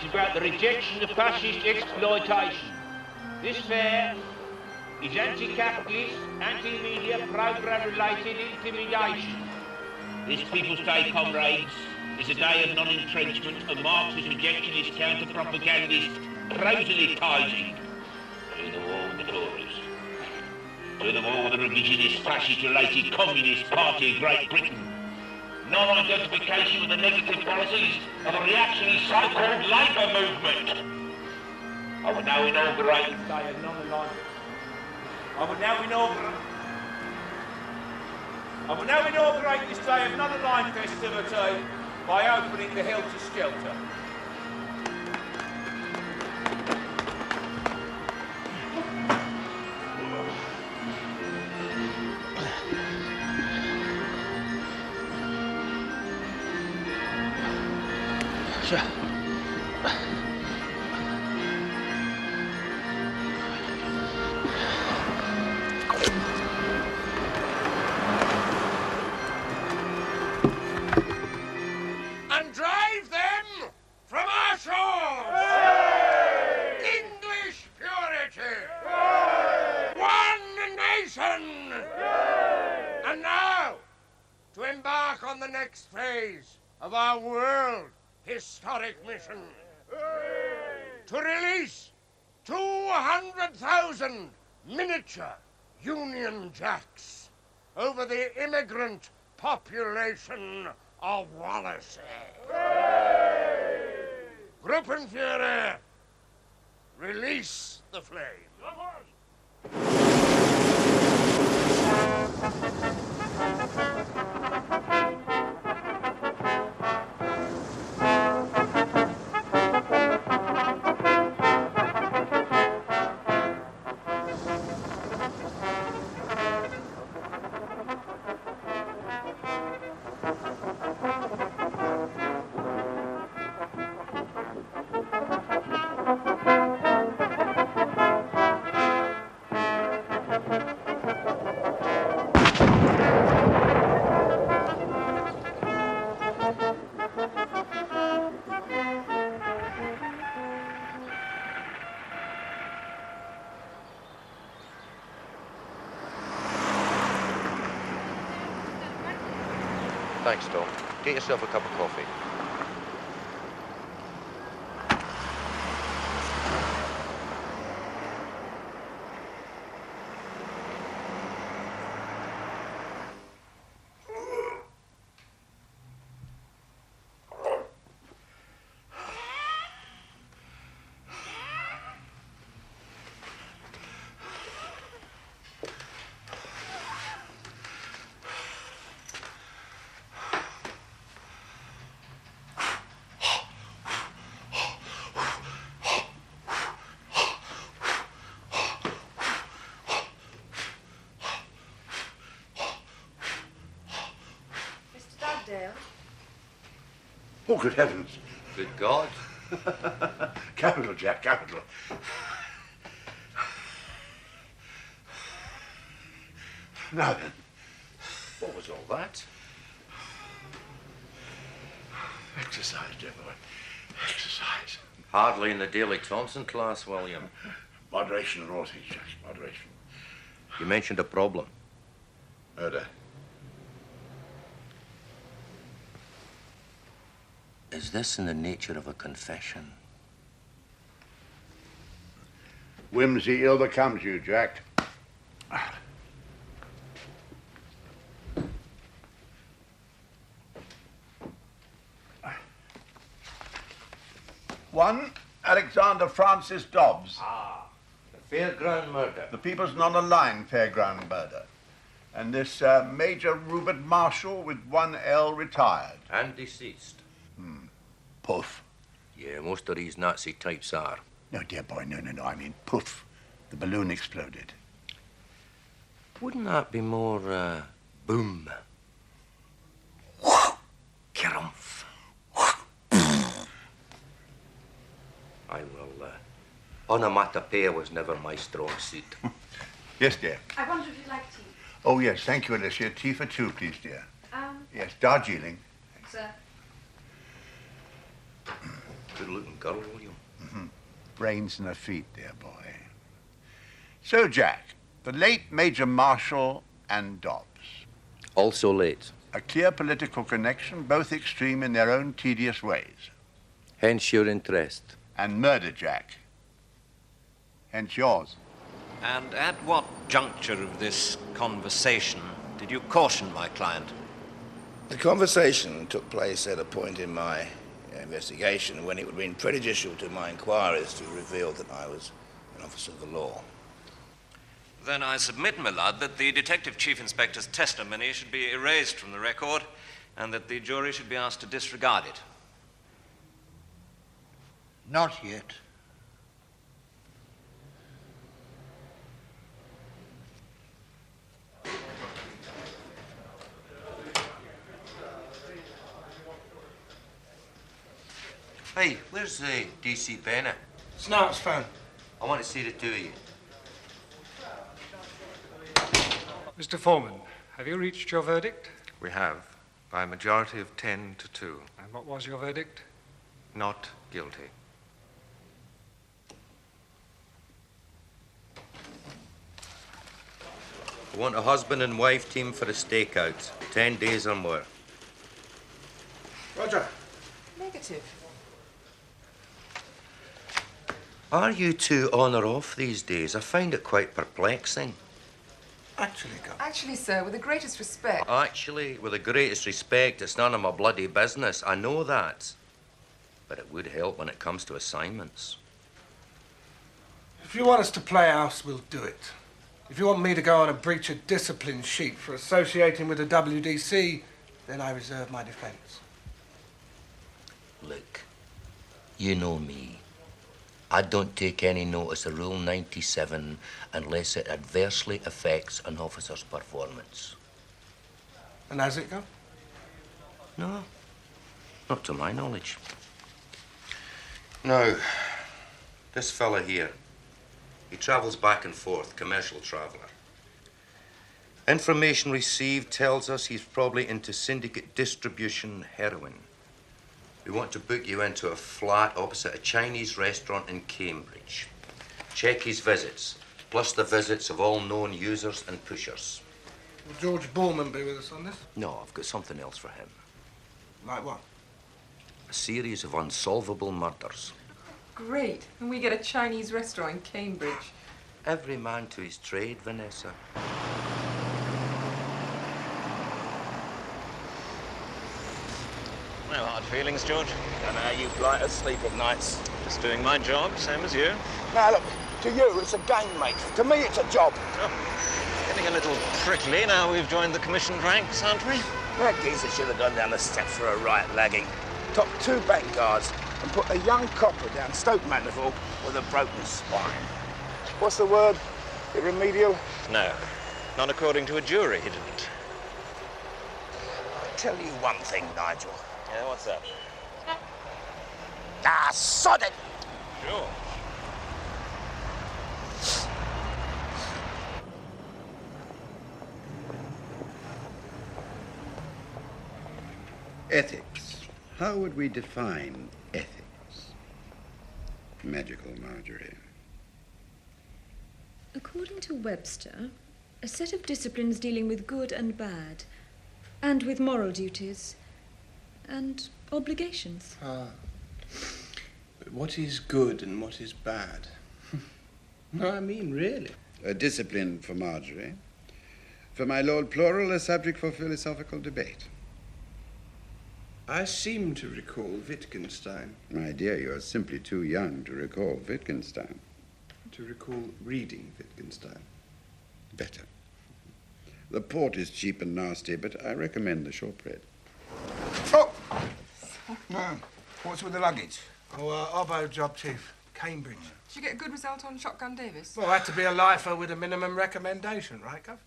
It's about the rejection of fascist exploitation. This fair is anti-capitalist, anti-media, program-related intimidation. This People's Day, comrades, is a day of non-entrenchment of Marxist rejectionist counter-propagandist proselytising. To the war with the Tories. To the war with the revisionist, fascist-related Communist Party of Great Britain. Non-identification with the negative policies of the reactionary so-called Labour movement. I will now inaugurate the day of non-alignment. I will now inaugurate this day of non-aligned festivity by opening the Helter Skelter. And drive them from our shores! English purity! One nation! And now, to embark on the next phase of our world historic mission. To release 200,000 miniature Union Jacks over the immigrant population of Wallasey. Gruppenführer, release the flame. Thanks, Tom. Get yourself a cup of coffee. Oh, good heavens. Good God. Capital, Jack, capital. Now then, what was all that? Exercise, dear boy. Exercise. Hardly in the Daily Thompson class, William. Moderation and all things, Jack. Moderation. You mentioned a problem. Murder. Is this in the nature of a confession? Whimsy ill becomes you, Jack. One, Alexander Francis Dobbs. Ah, the Fairground murder. The People's Non-Aligned Fairground murder. And this Major Rupert Marshall with 1L retired. And deceased. Puff. Yeah, most of these Nazi types are. No, dear boy, no. I mean, poof. The balloon exploded. Wouldn't that be more, boom? Kerumph. I will, onomatopoeia was never my strong suit. Yes, dear. I wonder if you'd like tea. Oh, yes, thank you, Alicia. Tea for two, please, dear. Yes, Darjeeling. Sir. Good good-looking girl, William. Brains in her feet, dear boy. So, Jack, the late Major Marshall and Dobbs. Also late. A clear political connection, both extreme in their own tedious ways. Hence your interest. And murder, Jack. Hence yours. And at what juncture of this conversation did you caution my client? The conversation took place at a point in my investigation when it would have been prejudicial to my inquiries to reveal that I was an officer of the law. Then I submit, my lord, that the Detective Chief Inspector's testimony should be erased from the record and that the jury should be asked to disregard it. Not yet. Hey, where's DC Bennett? Snart's phone. I want to see the two of you. Mr. Foreman, have you reached your verdict? We have, by a majority of 10 to 2. And what was your verdict? Not guilty. I want a husband and wife team for a stakeout. 10 days or more. Roger. Negative. Are you two on or off these days? I find it quite perplexing. Actually, sir, with the greatest respect. Actually, with the greatest respect, it's none of my bloody business. I know that. But it would help when it comes to assignments. If you want us to play house, we'll do it. If you want me to go on a breach of discipline sheet for associating with the WDC, then I reserve my defense. Look, you know me. I don't take any notice of Rule 97 unless it adversely affects an officer's performance. And has it gone? No, not to my knowledge. No. This fella here, he travels back and forth, commercial traveller. Information received tells us he's probably into syndicate distribution heroin. We want to book you into a flat opposite a Chinese restaurant in Cambridge. Check his visits, plus the visits of all known users and pushers. Will George Borman be with us on this? No, I've got something else for him. Like what? A series of unsolvable murders. Great. And we get a Chinese restaurant in Cambridge. Every man to his trade, Vanessa. No hard feelings, George. Don't know how you blight us sleep at nights. Just doing my job, same as you. Now, look, to you, it's a game, mate. To me, it's a job. Oh, getting a little prickly now we've joined the commissioned ranks, aren't we? That geezer should have gone down the steps for a right lagging. Topped 2 bank guards and put a young copper down Stoke Mandeville with a broken spine. What's the word? Irremedial? No, not according to a jury, he didn't. I'll tell you one thing, Nigel. Yeah, what's that? Ah, sod it! Sure. Ethics. How would we define ethics? Magical Marjorie. According to Webster, a set of disciplines dealing with good and bad, and with moral duties, and obligations. But what is good and what is bad? No, I mean, really. A discipline for Marjorie. For my Lord Plural, a subject for philosophical debate. I seem to recall Wittgenstein. My dear, you're simply too young to recall Wittgenstein. To recall reading Wittgenstein. Better. The port is cheap and nasty, but I recommend the shortbread. Oh! No. What's with the luggage? Oh, Obbo job, Chief. Cambridge. Did you get a good result on Shotgun Davis? Well, had to be a lifer with a minimum recommendation, right, Gov?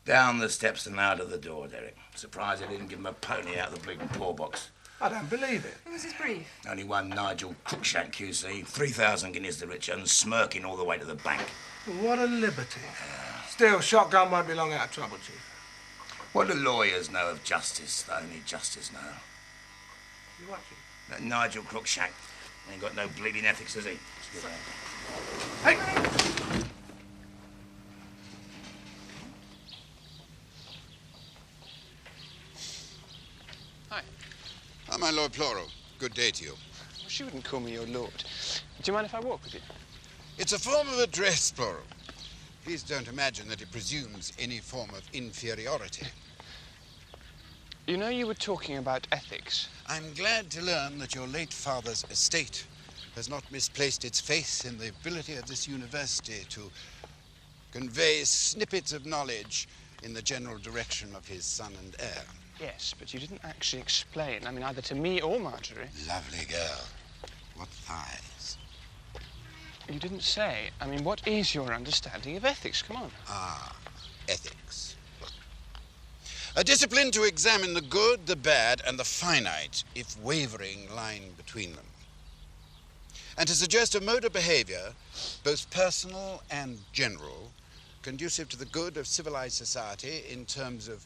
Down the steps and out of the door, Derek. Surprised they didn't give him a pony out of the bleeding poor box. I don't believe it. What was his brief? Only one Nigel Crookshank QC, 3,000 guineas the richer, and smirking all the way to the bank. What a liberty. Still, Shotgun won't be long out of trouble, Chief. What do lawyers know of justice that only justice know? You what, Chief? That Nigel Crookshank, Ain't got no bleeding ethics, has he? Hey! Hi. Ah, my Lord Ploro. Good day to you. Well, she wouldn't call me your lord. Do you mind if I walk with you? It's a form of address, Ploro. Please don't imagine that it presumes any form of inferiority. You know you were talking about ethics. I'm glad to learn that your late father's estate has not misplaced its faith in the ability of this university to convey snippets of knowledge in the general direction of his son and heir. Yes, but you didn't actually explain. I mean, either to me or Marjorie. Lovely girl. What thighs. You didn't say. I mean, what is your understanding of ethics? Come on. Ah, ethics. A discipline to examine the good, the bad, and the finite, if wavering, lying between them. And to suggest a mode of behavior, both personal and general, conducive to the good of civilized society in terms of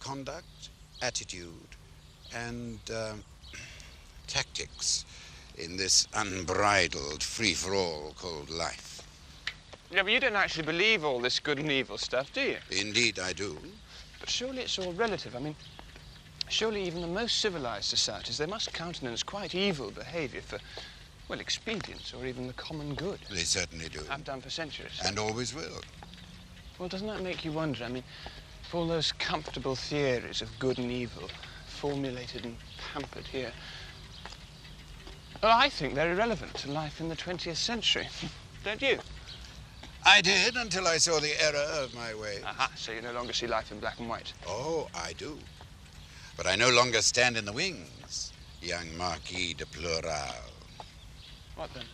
conduct, attitude, and tactics in this unbridled free-for-all called life. Yeah, but you don't actually believe all this good and evil stuff, do you? Indeed I do. But surely it's all relative. I mean, surely even the most civilized societies, they must countenance quite evil behavior for, well, expedience or even the common good. They certainly do. Have done for centuries. And always will. Well, doesn't that make you wonder? I mean, if all those comfortable theories of good and evil, formulated and pampered here, well, I think they're irrelevant to life in the 20th century. Don't you? I did until I saw the error of my ways. Aha, so you no longer see life in black and white. Oh, I do. But I no longer stand in the wings, young Marquis de Plural. What then?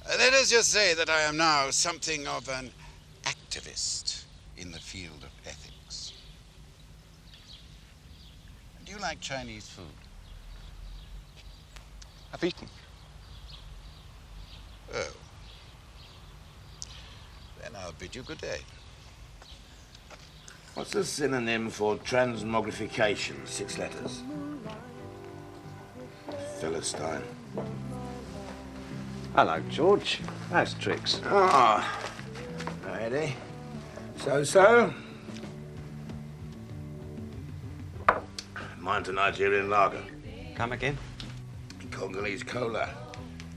Let us just say that I am now something of an activist in the field of ethics. Do you like Chinese food? I've eaten. Oh. Then I'll bid you good day. What's the synonym for transmogrification? 6 letters. Philistine. Hello, George. How's tricks? Ah, Eddie. So? Mine's a Nigerian lager. Come again? Congolese cola.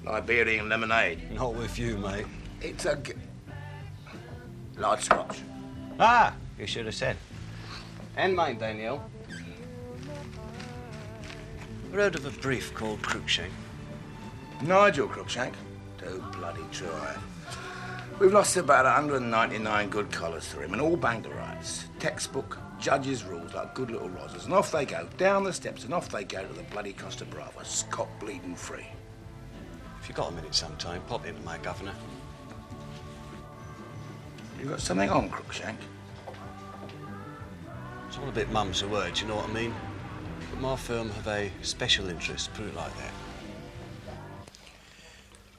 Liberian lemonade. Not with you, mate. It's a light scotch. Ah, you should have said. And mine, Danielle. Heard of a brief called Cruikshank? Nigel Cruikshank? Too bloody true I have. We've lost about 199 good collars to him, and all banker rights. Textbook, judges' rules like good little rozzers. And off they go, down the steps, and off they go to the bloody Costa Brava, scot-bleeding free. If you've got a minute sometime, pop into my governor. You got something on, Cruikshank? It's all a bit mum's the word, you know what I mean? But my firm have a special interest, put it like that.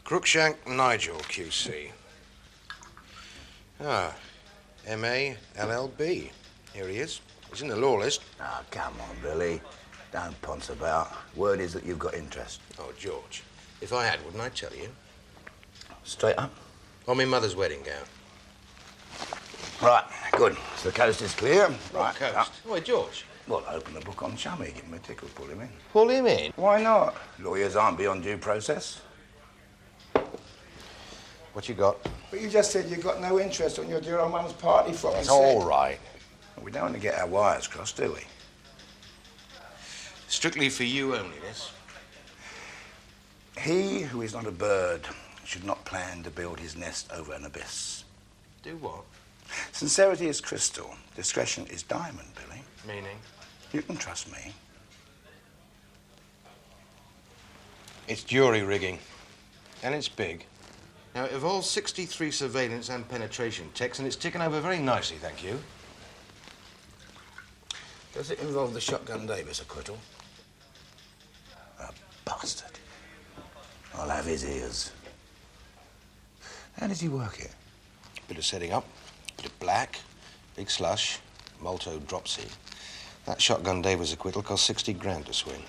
Cruikshank Nigel, QC. Ah, M.A.L.L.B. Here he is. He's in the law list. Ah, come on, Billy. Don't ponce about. Word is that you've got interest. Oh, George, if I had, wouldn't I tell you? Straight up. On my mother's wedding gown. Right, good. So the coast is clear. Right, coast? Why, George? Well, open the book on Chummy. Give him a tickle, pull him in. Pull him in? Why not? Lawyers aren't beyond due process. What you got? But you just said you got no interest on your dear old mum's party from It's all right. We don't want to get our wires crossed, do we? Strictly for you only, this. He who is not a bird should not plan to build his nest over an abyss. Do what? Sincerity is crystal. Discretion is diamond, Billy. Meaning? You can trust me. It's jury rigging. And it's big. Now, it involves 63 surveillance and penetration techs, and it's ticking over very nicely, thank you. Does it involve the shotgun Davis acquittal? A bastard. I'll have his ears. How does he work it? Bit of setting up, bit of black, big slush, Molto dropsy. That shotgun Davis acquittal cost 60 grand to swing.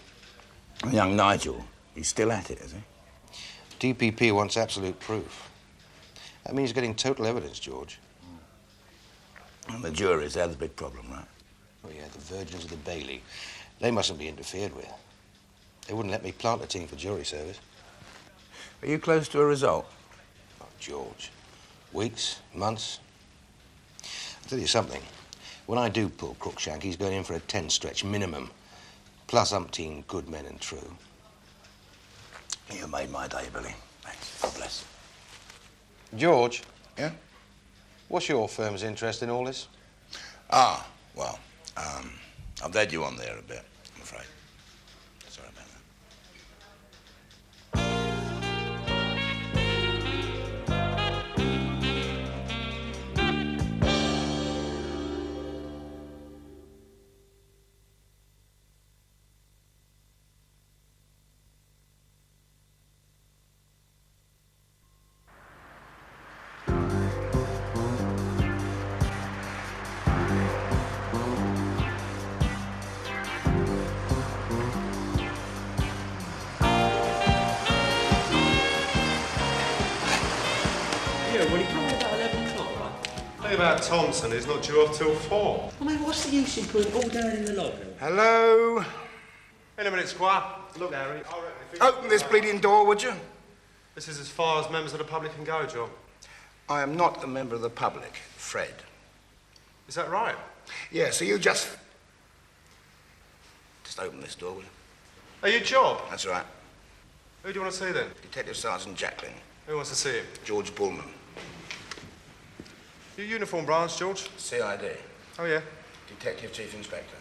Young Nigel, He's still at it, is he? DPP wants absolute proof. That means getting total evidence, George. And the juries, they're the big problem, right? Oh, yeah, the virgins of the Bailey. They mustn't be interfered with. They wouldn't let me plant a team for jury service. Are you close to a result? Oh, George. Weeks, months. I'll tell you something. When I do pull Crookshank, he's going in for a 10 stretch minimum, plus umpteen good men and true. You made my day, Billy. Thanks. God bless. George? Yeah? What's your firm's interest in all this? Well, I've led you on there a bit, I'm afraid. Sorry about that. About Thompson, he's not due off till 4. I mean, what's the use in putting it all down in the log? Hello? In a minute, Squire. Look, Harry, I reckon if Open this bleeding door, would you? This is as far as members of the public can go, John. I am not a member of the public, Fred. Is that right? Yeah, so you just open this door, will you? Are you Job? That's right. Who do you want to see, then? Detective Sergeant Jacklin. Who wants to see him? George Bullman. Your uniform branch, George? CID. Oh, yeah? Detective Chief Inspector.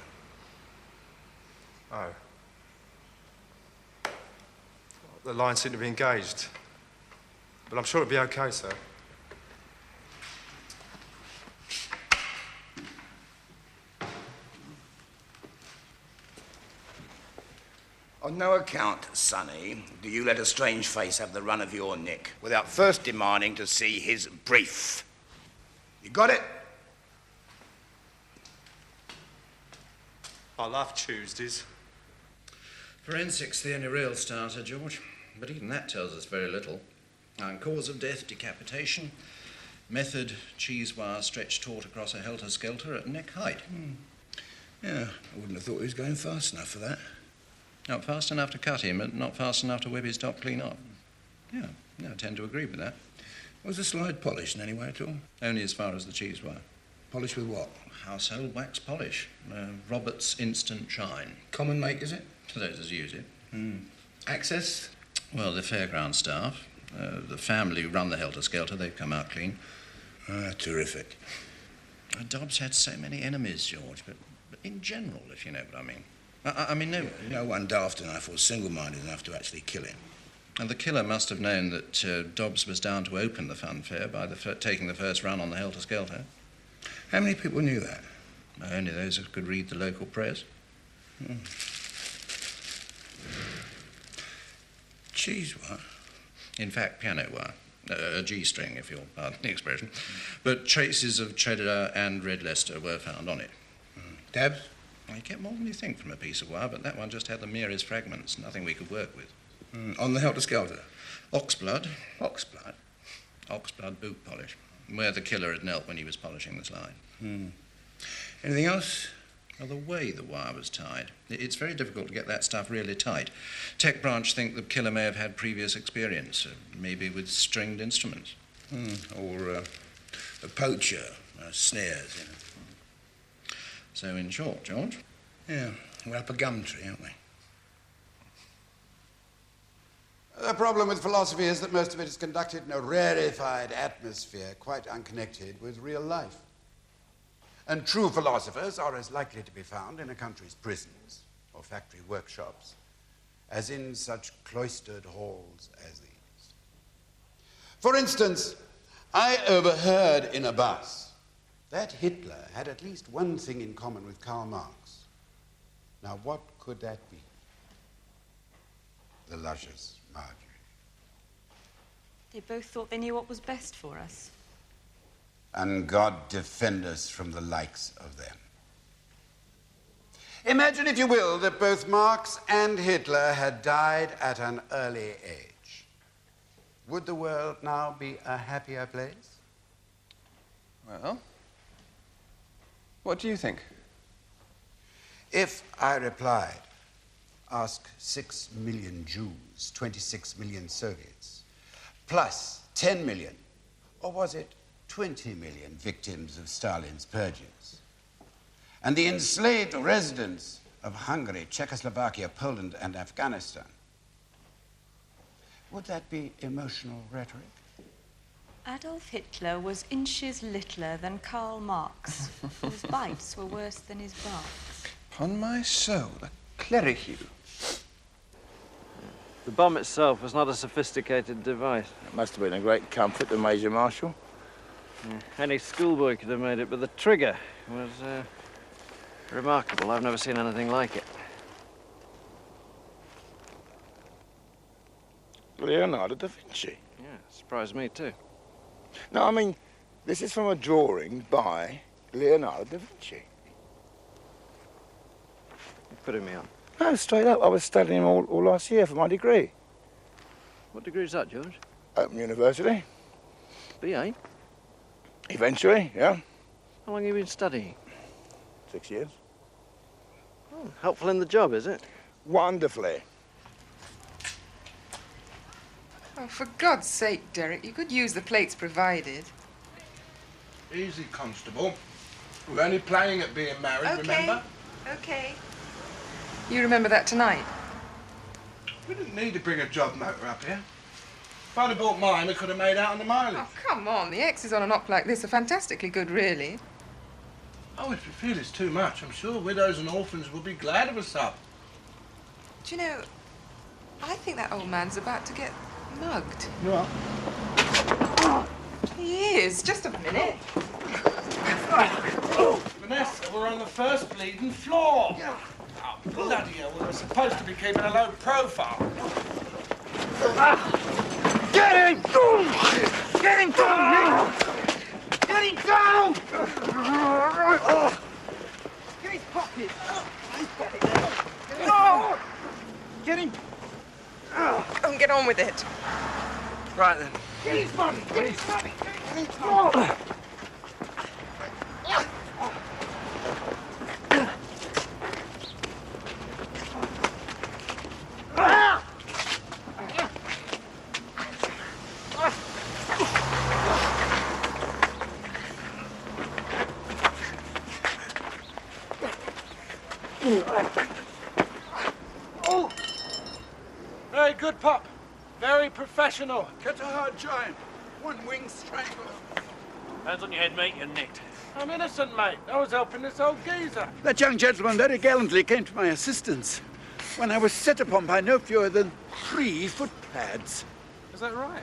Oh. The lines seem to be engaged. But I'm sure it'll be okay, sir. On no account, Sonny, do you let a strange face have the run of your neck without first demanding to see his brief. You got it? I love Tuesdays. Forensics, the only real starter, George. But even that tells us very little. Cause of death, decapitation. Method, cheese wire stretched taut across a helter-skelter at neck height. Yeah, I wouldn't have thought he was going fast enough for that. Not fast enough to cut him, and not fast enough to whip his top clean off. Yeah, I tend to agree with that. Was the slide polished in any way at all? Only as far as the cheese wire. Polished with what? Household wax polish. Robert's Instant Shine. Common make, is it? For those that use it. Access? Well, the fairground staff. The family who run the helter-skelter, they've come out clean. Terrific. Dobbs had so many enemies, George, but in general, if you know what I mean. I mean, no one daft enough or single-minded enough to actually kill him. And the killer must have known that Dobbs was down to open the funfair by taking the first run on the helter-skelter. How many people knew that? Only those who could read the local press. Cheese wire? In fact, piano wire. A G-string, if you'll pardon the expression. But traces of cheddar and red Leicester were found on it. Dabs? Well, you get more than you think from a piece of wire, but that one just had the merest fragments, nothing we could work with. On the helter-skelter? Oxblood. Oxblood? Oxblood boot polish, where the killer had knelt when he was polishing the slide. Anything else? Well, the way the wire was tied. It's very difficult to get that stuff really tight. Tech branch think the killer may have had previous experience, maybe with stringed instruments. Or a poacher, snares, So in short, George? Yeah, we're up a gum tree, aren't we? The problem with philosophy is that most of it is conducted in a rarefied atmosphere, quite unconnected with real life. And true philosophers are as likely to be found in a country's prisons or factory workshops as in such cloistered halls as these. For instance, I overheard in a bus that Hitler had at least one thing in common with Karl Marx. Now, what could that be? The luscious Marjorie. They both thought they knew what was best for us. And God defend us from the likes of them. Imagine, if you will, that both Marx and Hitler had died at an early age. Would the world now be a happier place? Well, what do you think? If I replied, ask 6 million Jews, 26 million Soviets, plus 10 million, or was it 20 million victims of Stalin's purges, and the enslaved residents of Hungary, Czechoslovakia, Poland, and Afghanistan, would that be emotional rhetoric? Adolf Hitler was inches littler than Karl Marx, whose bites were worse than his barks. Upon my soul, a cleric. The bomb itself was not a sophisticated device. It must have been a great comfort to Major Marshall. Yeah, any schoolboy could have made it, but the trigger was remarkable. I've never seen anything like it. Leonardo da Vinci. Yeah, surprised me too. No, I mean, this is from a drawing by Leonardo da Vinci. You're putting me on. No, straight up. I was studying all last year for my degree. What degree is that, George? Open University. BA? Eventually, yeah. How long have you been studying? 6 years. Oh, helpful in the job, is it? Wonderfully. Oh, for God's sake, Derek, you could use the plates provided. Easy, Constable. We're only playing at being married, remember? Okay. You remember that tonight? We didn't need to bring a job motor up here. If I'd have bought mine, we could have made out on the mileage. Oh, come on. The X's on an op like this are fantastically good, really. Oh, if you feel it's too much, I'm sure widows and orphans will be glad of a sub. Do you know, I think that old man's about to get mugged. You are? He is. Just a minute. Vanessa, we're on the first bleeding floor. Oh, bloody hell, we're supposed to be keeping a low profile. Get him! Get him down! Get him down! Get his pocket! Get him! Go and get on with it. Right then. Get his body! Get his body! Get his body! Very good, Pop. Very professional. Cut a hard giant. One wing strangle. Hands on your head, mate. You're nicked. I'm innocent, mate. I was helping this old geezer. That young gentleman very gallantly came to my assistance when I was set upon by no fewer than 3 footpads. Is that right?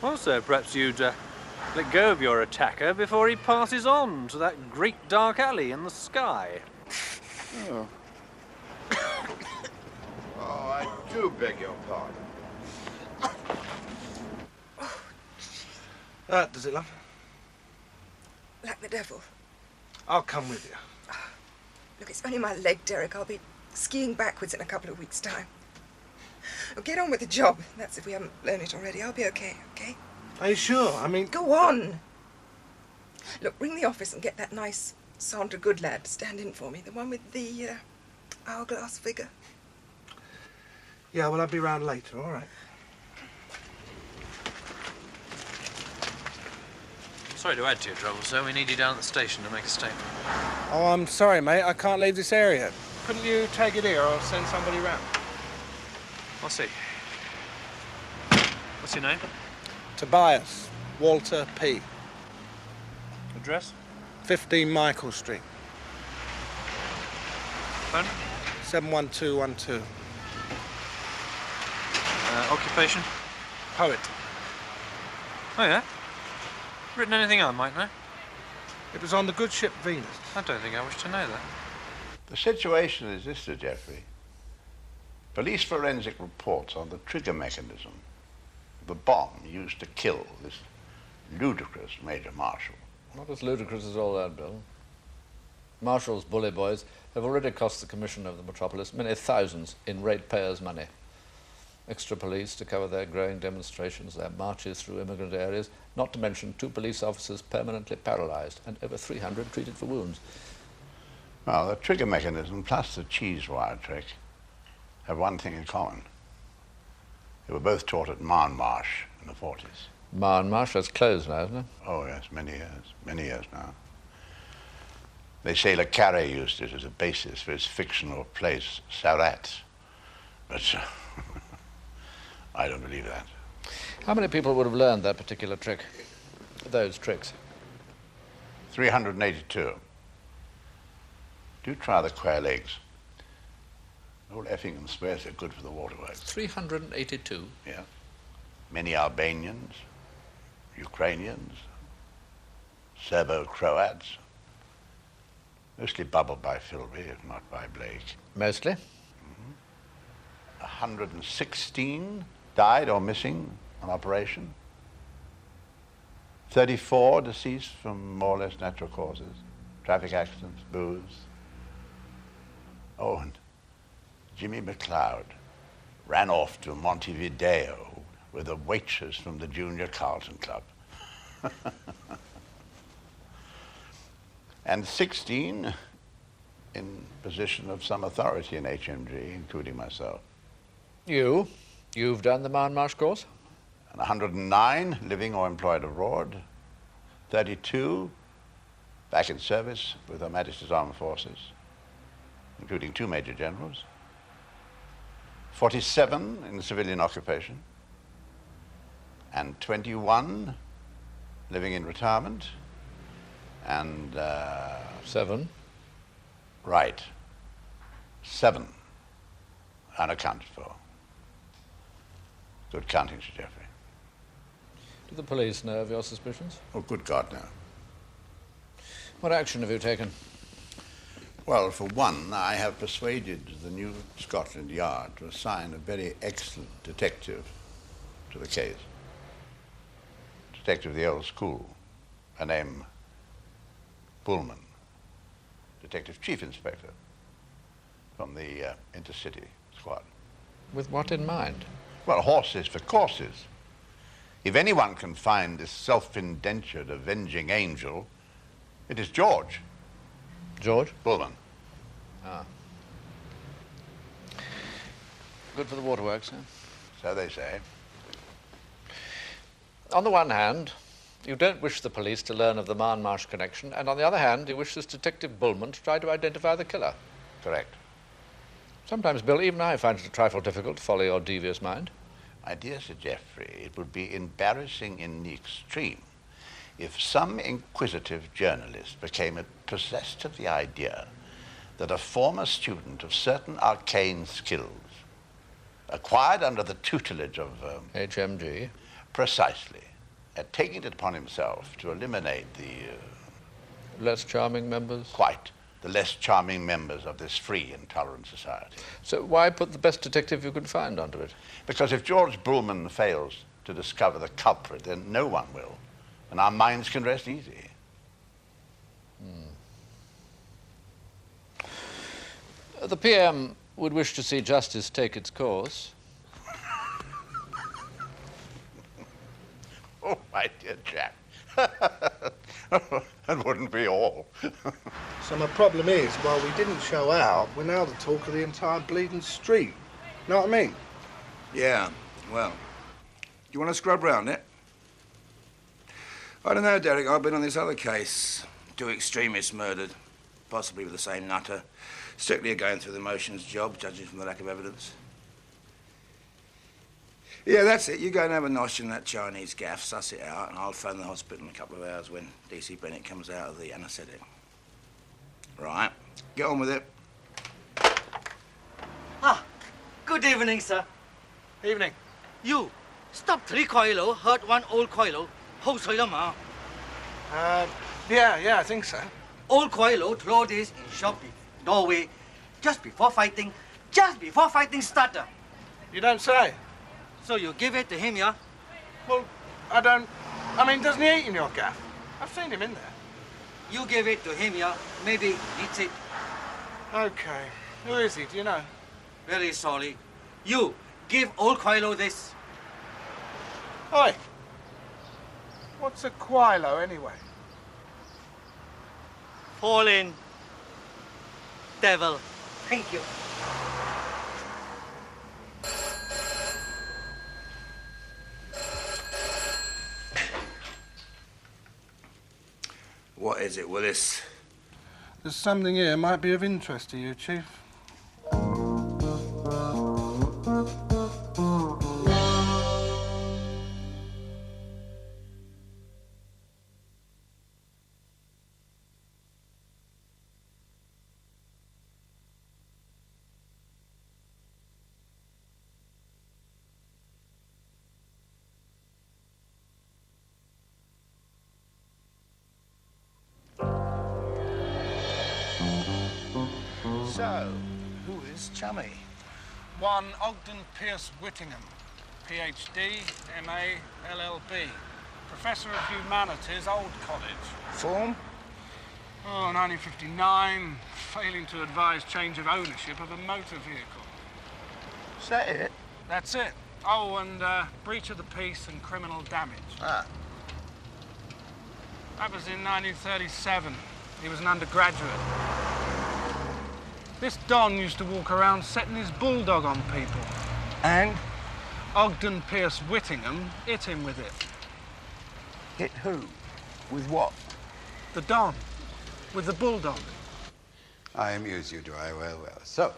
Well, sir, perhaps you'd let go of your attacker before he passes on to that great dark alley in the sky. Oh. Oh, I do beg your pardon. Does it, love? Like the devil. I'll come with you. Look, it's only my leg, Derek. I'll be skiing backwards in a couple of weeks' time. Well, get on with the job. That's if we haven't learned it already. I'll be okay, okay? Are you sure? I mean... Go on! Look, ring the office and get that nice Sandra Good lad to stand in for me. The one with the hourglass figure. Yeah, well, I'll be round later, all right? Sorry to add to your trouble, sir. We need you down at the station to make a statement. Oh, I'm sorry, mate. I can't leave this area. Couldn't you take it here or send somebody round? I'll see. What's your name? Tobias. Walter P. Address? 15 Michael Street. Phone? 71212. Occupation? Poet. Oh, yeah? Written anything I might know? It was on the good ship Venus. I don't think I wish to know that. The situation is this, Sir Geoffrey. Police forensic reports on the trigger mechanism of the bomb used to kill this ludicrous Major Marshall. Not as ludicrous as all that, Bill. Marshall's bully boys have already cost the Commission of the Metropolis many thousands in ratepayers' money. Extra police to cover their growing demonstrations, their marches through immigrant areas, not to mention 2 police officers permanently paralysed and over 300 treated for wounds. Well, the trigger mechanism plus the cheese wire trick have one thing in common. They were both taught at Marsh in the 40s. Marsh has closed now, isn't it? Oh, yes, many years now. They say Le Carre used it as a basis for his fictional place, Sarat. But I don't believe that. How many people would have learned that particular trick? Those tricks? 382. Do try the quail eggs. Old Effingham swears they're good for the waterworks. 382? Yeah. Many Albanians, Ukrainians, Serbo-Croats. Mostly bubbled by Philby, if not by Blake. Mostly? 116 died or missing on operation. 34 deceased from more or less natural causes. Traffic accidents, booze. Oh, and Jimmy McLeod ran off to Montevideo with a waitress from the Junior Carlton Club. And 16 in position of some authority in HMG, including myself. You've done the Marsh course? And 109 living or employed abroad. 32 back in service with Her Majesty's Armed Forces, including 2 major generals. 47 in the civilian occupation. And 21 living in retirement. And 7? Right. 7 unaccounted for. Good counting, Sir Geoffrey. Do the police know of your suspicions? Oh, good God, no. What action have you taken? Well, for one, I have persuaded the New Scotland Yard to assign a very excellent detective to the case. Detective of the old school, a name Pullman, Detective Chief Inspector from the Intercity Squad. With what in mind? Well, horses for courses. If anyone can find this self-indentured avenging angel, it is George. George? Pullman. Ah. Good for the waterworks, huh? So they say. On the one hand, you don't wish the police to learn of the Marsh connection, and on the other hand, you wish this Detective Bullman to try to identify the killer. Correct. Sometimes, Bill, even I find it a trifle difficult to follow your devious mind. My dear Sir Geoffrey, it would be embarrassing in the extreme if some inquisitive journalist became possessed of the idea that a former student of certain arcane skills, acquired under the tutelage of HMG, precisely, had taken it upon himself to eliminate the less charming members? Quite. The less charming members of this free and tolerant society. So why put the best detective you could find onto it? Because if George Bullman fails to discover the culprit, then no one will, and our minds can rest easy. The PM would wish to see justice take its course. Oh, my dear chap. That wouldn't be all. So my problem is, while we didn't show out, we're now the talk of the entire bleeding street. Know what I mean? Yeah, well, you want to scrub round it? I don't know, Derek. I've been on this other case. 2 extremists murdered, possibly with the same nutter. Strictly a going through the motions job, judging from the lack of evidence. Yeah, that's it. You go and have a nosh in that Chinese gaff, suss it out, and I'll phone the hospital in a couple of hours when DC Bennett comes out of the anaesthetic. Right. Get on with it. Ah, good evening, sir. Evening. You, stop 3 coilo, hurt 1 old coilo. How so, ma? Yeah, I think so. Old coilo throw this in shop doorway just before fighting starter. You don't say? So you give it to him, yeah? Well, I mean, doesn't he eat in your gaff? I've seen him in there. You give it to him, yeah? Maybe needs it. Okay. Who is he? Do you know? Very sorry. You, give old Quilo this. Oi! What's a Quilo, anyway? Fallen devil. Thank you. What is it, Willis? There's something here might be of interest to you, Chief. So, who is Chummy? One Ogden Pierce Whittingham, PhD, MA, LLB. Professor of Humanities, Old College. Form? Oh, 1959, failing to advise change of ownership of a motor vehicle. Is that it? That's it. Oh, and breach of the peace and criminal damage. Ah. That was in 1937. He was an undergraduate. This Don used to walk around setting his bulldog on people. And? Ogden Pierce Whittingham hit him with it. Hit who? With what? The Don, with the bulldog. I amuse you, do I? Well, well. So,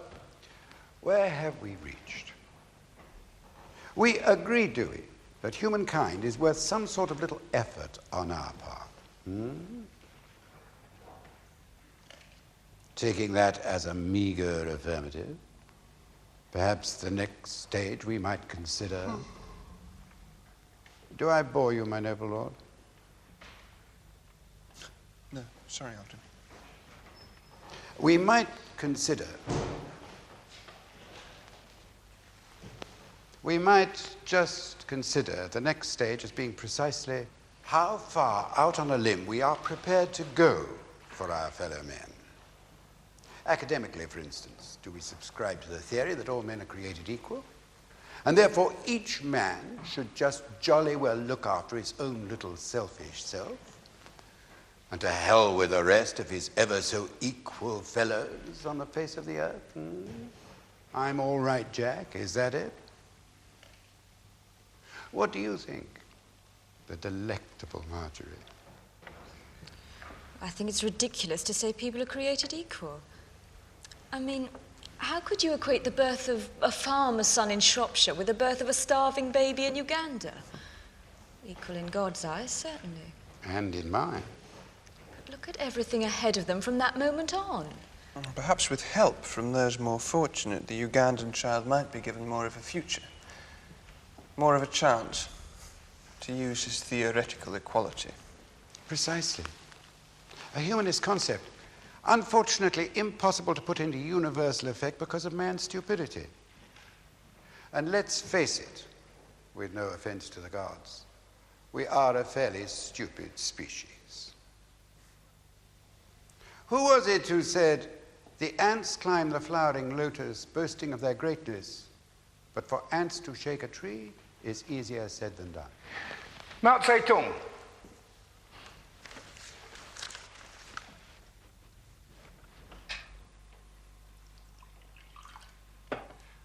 where have we reached? We agree, do we, that humankind is worth some sort of little effort on our part. Taking that as a meager affirmative, perhaps the next stage we might consider... Do I bore you, my noble lord? No, sorry, Ogden. We might consider... We might just consider the next stage as being precisely how far out on a limb we are prepared to go for our fellow men. Academically, for instance, do we subscribe to the theory that all men are created equal? And therefore each man should just jolly well look after his own little selfish self? And to hell with the rest of his ever so equal fellows on the face of the earth? I'm all right, Jack, is that it? What do you think, the delectable Marjorie? I think it's ridiculous to say people are created equal. I mean, how could you equate the birth of a farmer's son in Shropshire with the birth of a starving baby in Uganda? Equal in God's eyes, certainly. And in mine. But look at everything ahead of them from that moment on. Perhaps with help from those more fortunate, the Ugandan child might be given more of a future. More of a chance to use his theoretical equality. Precisely. A humanist concept, unfortunately impossible to put into universal effect because of man's stupidity. And let's face it, with no offense to the gods, we are a fairly stupid species. Who was it who said, the ants climb the flowering lotus, boasting of their greatness, but for ants to shake a tree is easier said than done? Mao Zedong.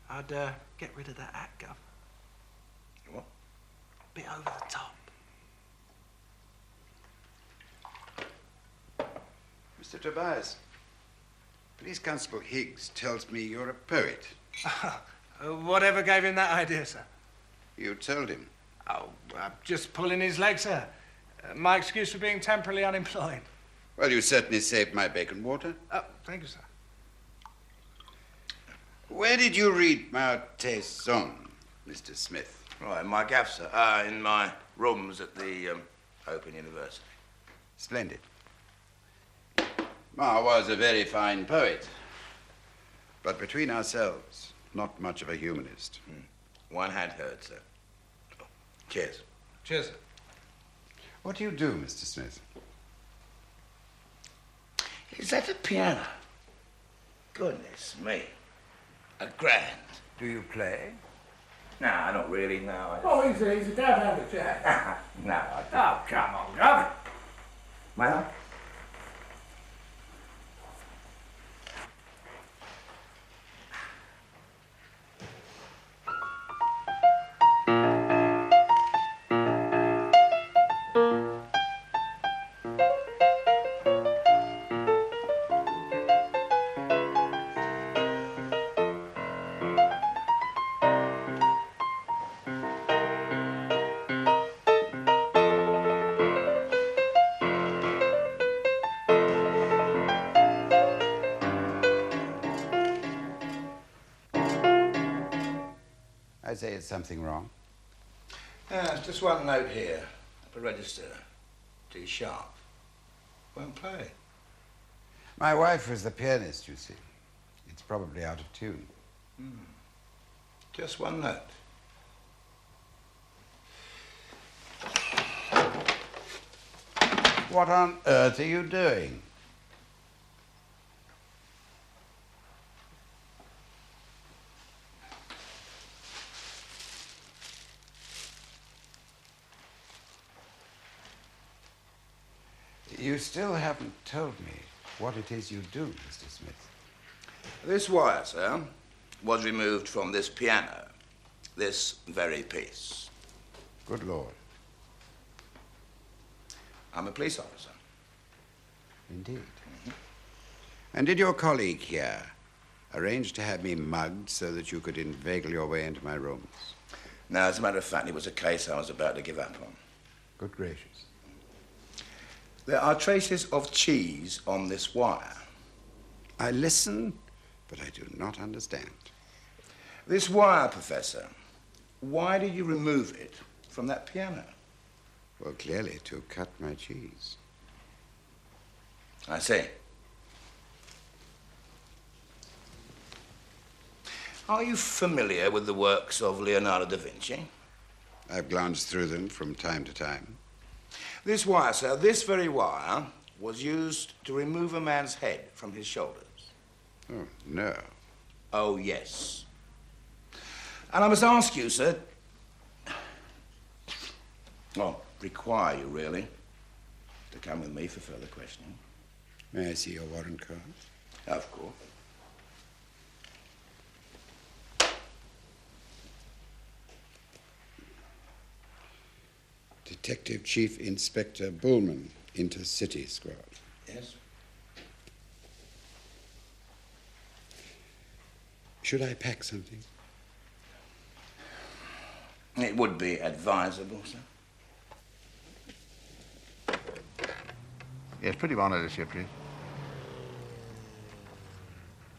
I'd get rid of that act, Gov. What? Bit over the top. Mr. Tobias, Police Constable Higgs tells me you're a poet. Whatever gave him that idea, sir? You told him. Oh, I'm just pulling his leg, sir. My excuse for being temporarily unemployed. Well, you certainly saved my bacon water. Oh, thank you, sir. Where did you read Mao Zedong, Mr. Smith? Right, in my gaff, sir. In my rooms at the Open University. Splendid. Mao was a very fine poet. But between ourselves, not much of a humanist. One had heard, sir. Oh, cheers. Cheers, sir. What do you do, Mr. Smith? Is that a piano? Goodness me. A grand. Do you play? Nah, not really, no. Oh, he's a dab habit, Jack. No, I don't. Oh, come on, Gov. Well, I say it's something wrong. just one note here. Upper register. D sharp. Won't play. My wife was the pianist, you see. It's probably out of tune. Just one note. What on earth are you doing? You still haven't told me what it is you do, Mr. Smith. This wire, sir, was removed from this piano. This very piece. Good Lord. I'm a police officer. Indeed. And did your colleague here arrange to have me mugged so that you could inveigle your way into my rooms? No, as a matter of fact, it was a case I was about to give up on. Good gracious. There are traces of cheese on this wire. I listen, but I do not understand. This wire, Professor, why did you remove it from that piano? Well, clearly to cut my cheese. I see. Are you familiar with the works of Leonardo da Vinci? I've glanced through them from time to time. This wire, sir, this very wire, was used to remove a man's head from his shoulders. Oh, no. Oh, yes. And I must ask you, sir, well, require you, really, to come with me for further questioning. May I see your warrant card? Of course. Detective Chief Inspector Bullman, Intercity Squad. Yes? Should I pack something? It would be advisable, sir. Yes, put him on, Alicia, please.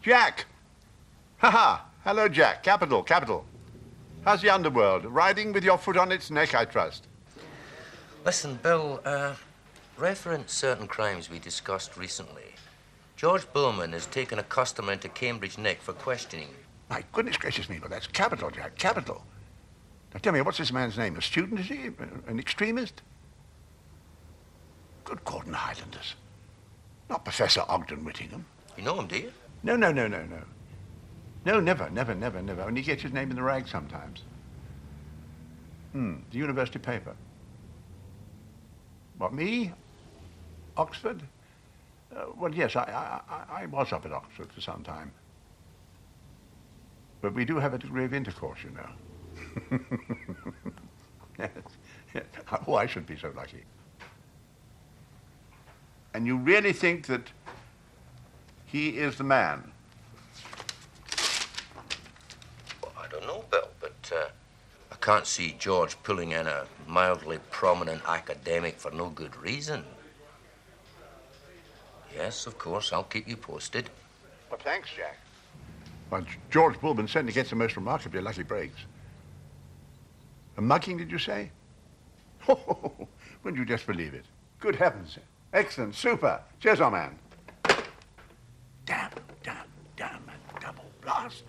Jack! Ha-ha! Hello, Jack. Capital, capital. How's the underworld? Riding with your foot on its neck, I trust. Listen, Bill, reference certain crimes we discussed recently. George Bullman has taken a customer into Cambridge Nick for questioning. My goodness gracious me, but that's capital, Jack, capital. Now tell me, what's this man's name? A student, is he? An extremist? Good Gordon Highlanders. Not Professor Ogden Whittingham. You know him, do you? No. No, never. Only gets his name in the rag sometimes. The university paper. What, me? Oxford? Well, yes, I was up at Oxford for some time. But we do have a degree of intercourse, you know. Yes. Oh, I should be so lucky. And you really think that he is the man? Well, I don't know, Bill, but I can't see George pulling in a mildly prominent academic for no good reason. Yes, of course, I'll keep you posted. Well, thanks, Jack. Well, George Bullman certainly gets the most remarkably lucky breaks. A mugging, did you say? Oh, wouldn't you just believe it? Good heavens. Excellent, super. Cheers, old man. Damn, and double blast.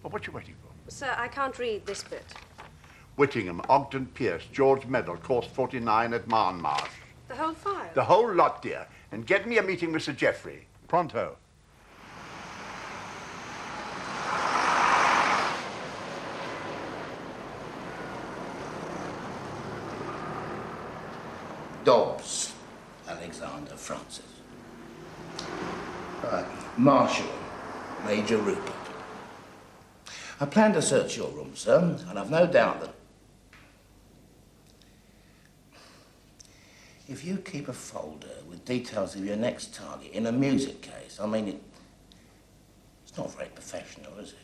Well, what you waiting for? Sir, I can't read this bit. Whittingham, Ogden Pierce, George Medal, course 49 at Marnmarsh. The whole file? The whole lot, dear. And get me a meeting with Sir Geoffrey. Pronto. Dobbs, Alexander Francis. Marshal, Major Rupert. I plan to search your room, sir, and I've no doubt that if you keep a folder with details of your next target in a music case, I mean, it's not very professional, is it?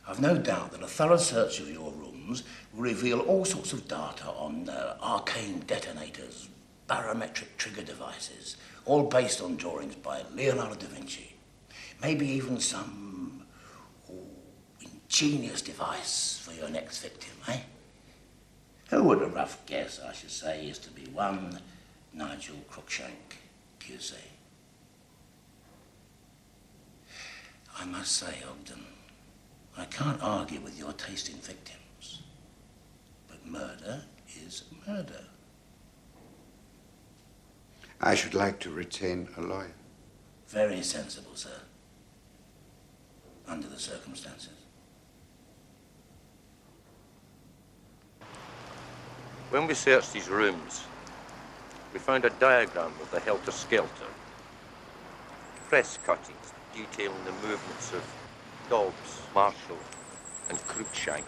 I've no doubt that a thorough search of your rooms will reveal all sorts of data on arcane detonators, barometric trigger devices, all based on drawings by Leonardo da Vinci. Maybe even some ingenious device for your next victim, eh? Who would a rough guess, I should say, is to be one Nigel Cruikshank, QC? I must say, Ogden, I can't argue with your taste in victims, but murder is murder. I should like to retain a lawyer. Very sensible, sir, under the circumstances. When we searched these rooms, we found a diagram of the helter-skelter. Press cuttings detailing the movements of Dobbs, Marshall, and Cruikshank,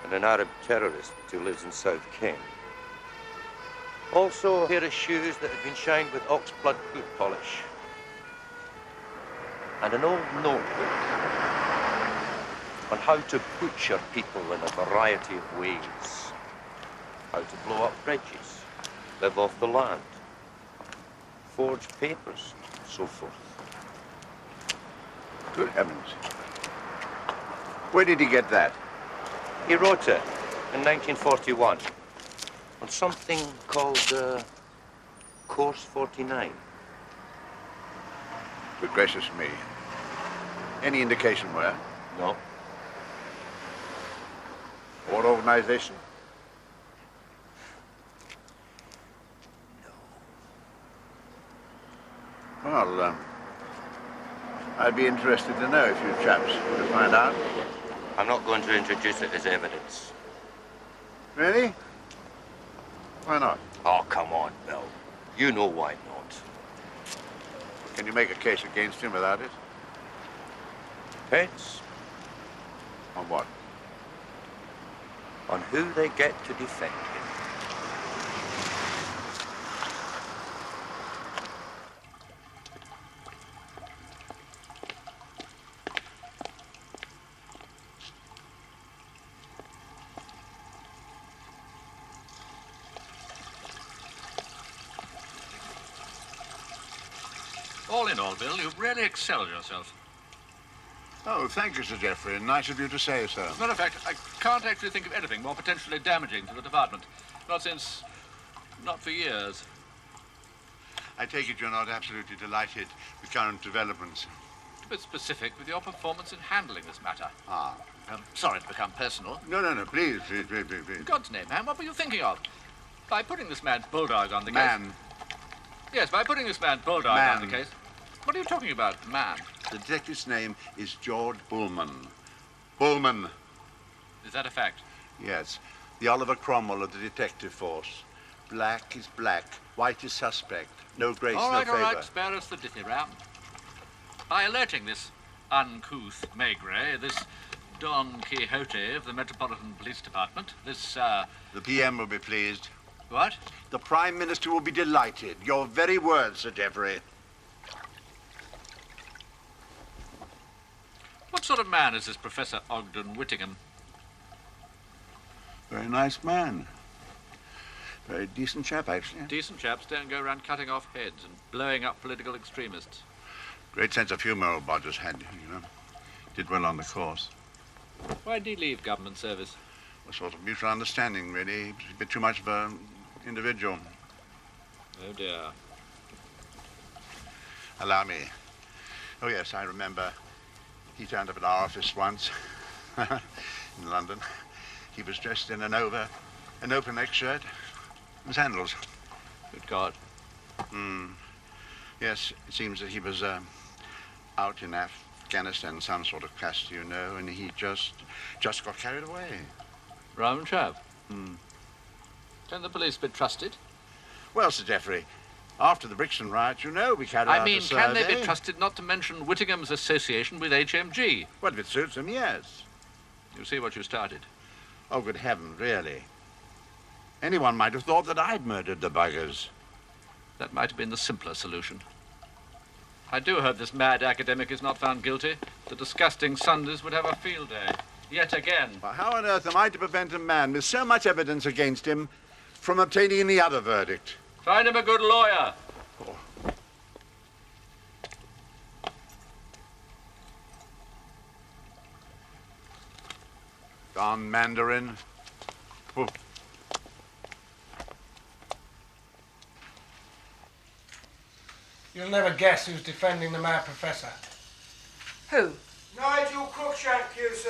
and an Arab terrorist who lives in South Kent. Also a pair of shoes that had been shined with oxblood boot polish, and an old notebook on how to butcher people in a variety of ways, how to blow up bridges, live off the land, forge papers, and so forth. Good heavens. Where did he get that? He wrote it in 1941 on something called Course 49. Good gracious me. Any indication where? No. What organization? No. Well, I'd be interested to know if you chaps were to find out. I'm not going to introduce it as evidence. Really? Why not? Oh, come on, Bill. You know why not. Can you make a case against him without it? Depends. On what? On who they get to defend him. All in all, Bill, you've really excelled yourself. Oh, thank you, Sir Geoffrey. Nice of you to say so. As a matter of fact, I can't actually think of anything more potentially damaging to the department. Not for years. I take it you're not absolutely delighted with current developments. To be specific with your performance in handling this matter. Ah. Sorry to become personal. No, please. In God's name, man, what were you thinking of? By putting this man's bulldog on the case... Man. Yes, by putting this man's bulldog on the case... What are you talking about, man? The detective's name is George Bullman. Bullman. Is that a fact? Yes. The Oliver Cromwell of the detective force. Black is black, white is suspect. No grace, all no right, favor. All right, spare us the dithy-rap. By alerting this uncouth Maigret, this Don Quixote of the Metropolitan Police Department, this, The PM will be pleased. What? The Prime Minister will be delighted. Your very words, Sir Geoffrey. What sort of man is this Professor Ogden Whittingham? Very nice man. Very decent chap, actually. Decent chaps don't go around cutting off heads and blowing up political extremists. Great sense of humour old Bodgers had, you know. Did well on the course. Why did he leave government service? A sort of mutual understanding, really. He was a bit too much of an individual. Oh, dear. Allow me. Oh, yes, I remember. He turned up at our office once in London. He was dressed in an An open neck shirt. And sandals. Good God. Yes, it seems that he was out in Afghanistan, some sort of capacity, you know, and he just got carried away. Rum chap. Can the police be trusted? Well, Sir Geoffrey, after the Brixton riot, you know, we carried out a survey. Can they be trusted not to mention Whittingham's association with HMG? Well, if it suits them, yes. You see what you started. Oh, good heavens, really? Anyone might have thought that I'd murdered the buggers. That might have been the simpler solution. I do hope this mad academic is not found guilty. The disgusting Sundays would have a field day. Yet again. Well, how on earth am I to prevent a man with so much evidence against him from obtaining any other verdict? Find him a good lawyer. Don Mandarin. Oh. You'll never guess who's defending the mad professor. Who? Nigel Crookshank, QC.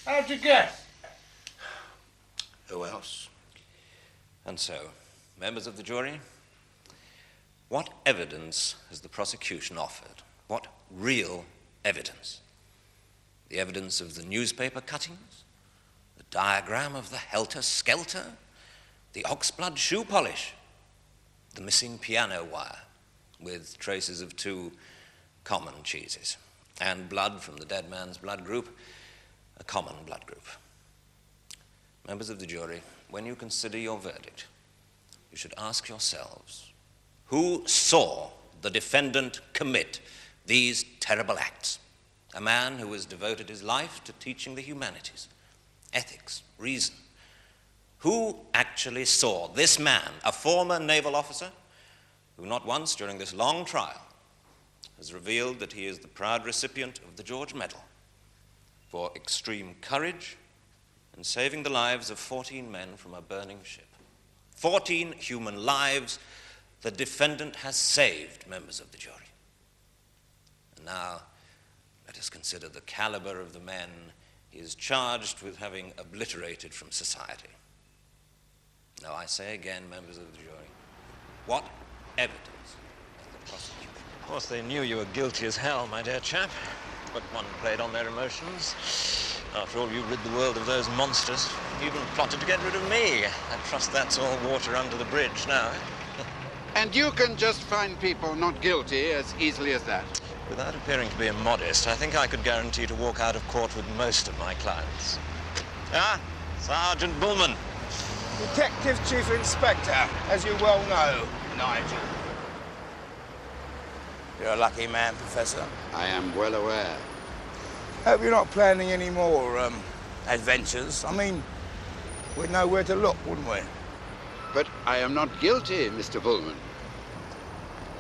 How'd you guess? Who else? And so, members of the jury, what evidence has the prosecution offered? What real evidence? The evidence of the newspaper cuttings? The diagram of the helter-skelter? The oxblood shoe polish? The missing piano wire with traces of 2 common cheeses? And blood from the dead man's blood group, a common blood group. Members of the jury, when you consider your verdict, you should ask yourselves, who saw the defendant commit these terrible acts? A man who has devoted his life to teaching the humanities, ethics, reason. Who actually saw this man, a former naval officer, who not once during this long trial has revealed that he is the proud recipient of the George Medal for extreme courage and saving the lives of 14 men from a burning ship. 14 human lives the defendant has saved, members of the jury. And now, let us consider the caliber of the men he is charged with having obliterated from society. Now, I say again, members of the jury, what evidence has the prosecution? Of course, they knew you were guilty as hell, my dear chap, but one played on their emotions. After all, you rid the world of those monsters. You even plotted to get rid of me. I trust that's all water under the bridge now. And you can just find people not guilty as easily as that? Without appearing to be immodest, I think I could guarantee to walk out of court with most of my clients. Ah, Sergeant Bullman. Detective Chief Inspector, as you well know, Nigel. You're a lucky man, Professor. I am well aware. Hope you're not planning any more adventures. I mean, we'd know where to look, wouldn't we? But I am not guilty, Mr. Bullman.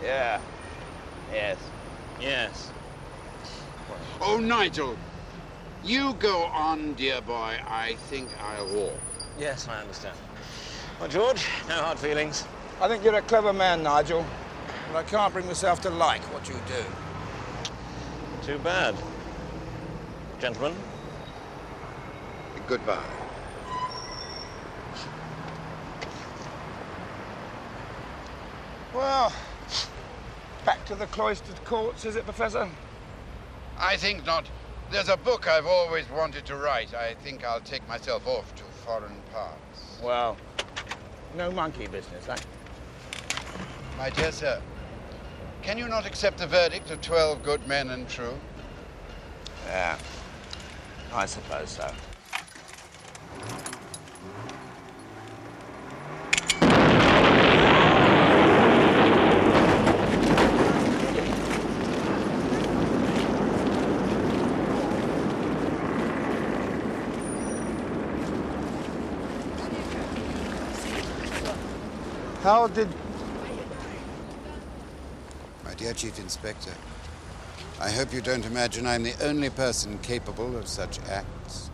Yeah. Yes. Yes. Oh, Nigel. You go on, dear boy. I think I'll walk. Yes, I understand. Well, George, no hard feelings. I think you're a clever man, Nigel. But I can't bring myself to like what you do. Too bad. Gentlemen. Goodbye. Well, back to the cloistered courts, is it, Professor? I think not. There's a book I've always wanted to write. I think I'll take myself off to foreign parts. Well, no monkey business, eh? My dear sir, can you not accept the verdict of 12 good men and true? Yeah, I suppose so. How did... My dear Chief Inspector, I hope you don't imagine I'm the only person capable of such acts.